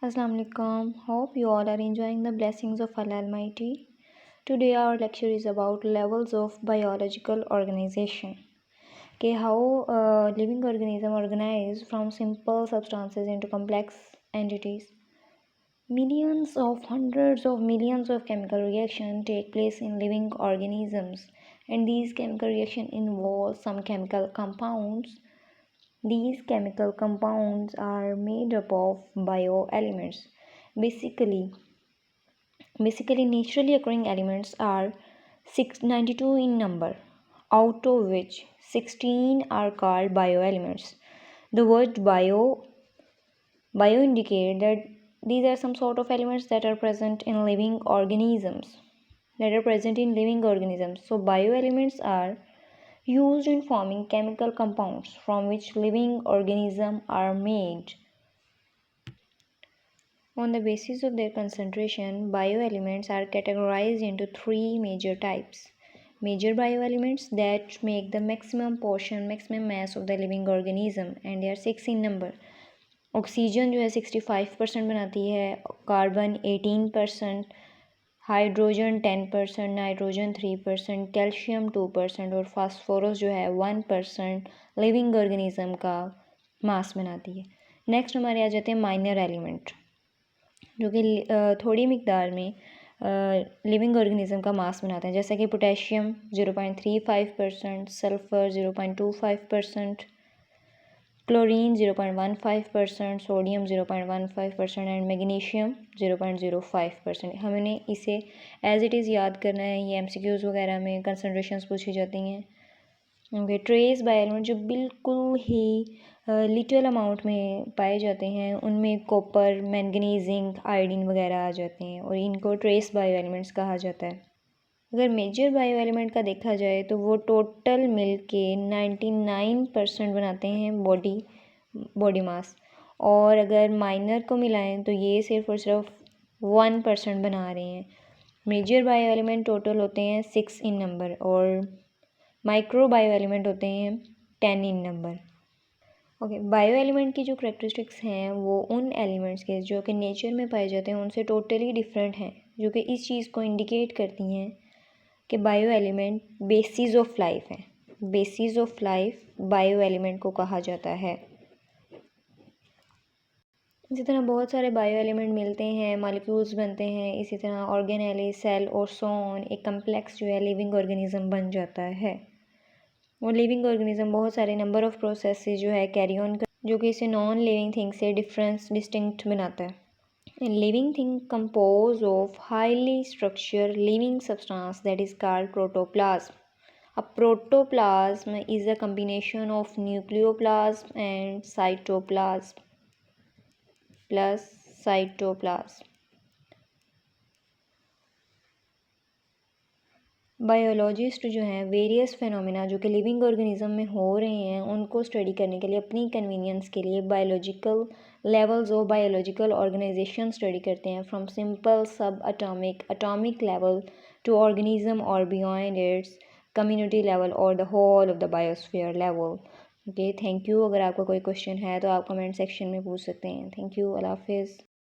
Assalamu alaikum. Hope you all are enjoying the blessings of Allah Almighty. Today our lecture is about levels of biological organization. How living organism organize from simple substances into complex entities. Millions of hundreds of millions of chemical reactions take place in living organisms, and these chemical reactions involve some chemical compounds. These chemical compounds are made up of bioelements. Basically, naturally occurring elements are 692 in number, out of which 16 are called bioelements. The word bio indicate that these are some sort of elements that are present in living organisms. So bioelements are used in forming chemical compounds from which living organisms are made. On the basis of their concentration, bioelements are categorized into three major types. Major bioelements that make the maximum mass of the living organism, and they are 6 in number. Oxygen जो है 65% बनाती है, carbon 18%, hydrogen 10%, nitrogen 3%, calcium 2% और phosphorus जो है 1% living organism का मास बनाती है। नेक्स्ट हमारे आ जाते हैं माइनर एलिमेंट, जो कि थोड़ी मिकदार में लिविंग ऑर्गेनिज्म का मास बनाते हैं, जैसे कि potassium 0.35%, sulphur 0.25%, chlorine 0.15%, sodium 0.15% and magnesium 0.05%। हमने इसे एज इट इज़ याद करना है, ये MCQs वगैरह में कंसनट्रेशंस पूछी जाती हैं। ओके, ट्रेस बायोएलिमेंट जो बिल्कुल ही लिटिल अमाउंट में पाए जाते हैं, उनमें कॉपर, मैंगनीज, जिंक, आयोडीन वगैरह आ जाते हैं और इनको ट्रेस बायोएलिमेंट्स कहा जाता है। अगर मेजर बायोएलिमेंट का देखा जाए तो वो टोटल मिल के 99% बनाते हैं बॉडी मास, और अगर माइनर को मिलाएं तो ये सिर्फ और सिर्फ 1% बना रहे हैं। मेजर बायोएलिमेंट टोटल होते हैं 6 इन नंबर और माइक्रो बायोएलिमेंट होते हैं 10 इन नंबर। ओके, बायोएलिमेंट की जो करेक्टरिस्टिक्स हैं वो उन एलिमेंट्स के जो कि नेचर में पाए जाते हैं उनसे टोटली डिफरेंट हैं, जो कि इस चीज़ को इंडिकेट करती हैं कि bio element basis of life है। Basis of life bio element को कहा जाता है। इसी तरह बहुत सारे बायो एलिमेंट मिलते हैं, मॉलिक्यूल्स बनते हैं, इसी तरह ऑर्गेनेली, सेल और सो ऑन, एक कम्प्लेक्स जो है लिविंग ऑर्गेनिज्म बन जाता है। और लिविंग ऑर्गेनिज्म बहुत सारे नंबर ऑफ प्रोसेसेस जो है कैरी ऑन कर, जो कि इसे नॉन लिविंग थिंग से डिस्टिंक्ट बनाता है। Living thing composed of highly structured living substance that is called protoplasm. A protoplasm is a combination of nucleoplasm and cytoplasm plus cytoplasm. Biologist जो हैं वेरियस फेनोमेना जो कि लिविंग ऑर्गेनिज्म में हो रहे हैं उनको स्टडी करने के लिए अपनी कन्वीनियंस के लिए biological levels of biological organisation study करते हैं, from simple subatomic level to organism और बियॉन्ड इट्स कम्युनिटी लेवल और the whole of the biosphere level. Okay, thank you. अगर आपका कोई क्वेश्चन है तो आप कमेंट सेक्शन में पूछ सकते हैं। थैंक यू, अल्लाह हाफिज़।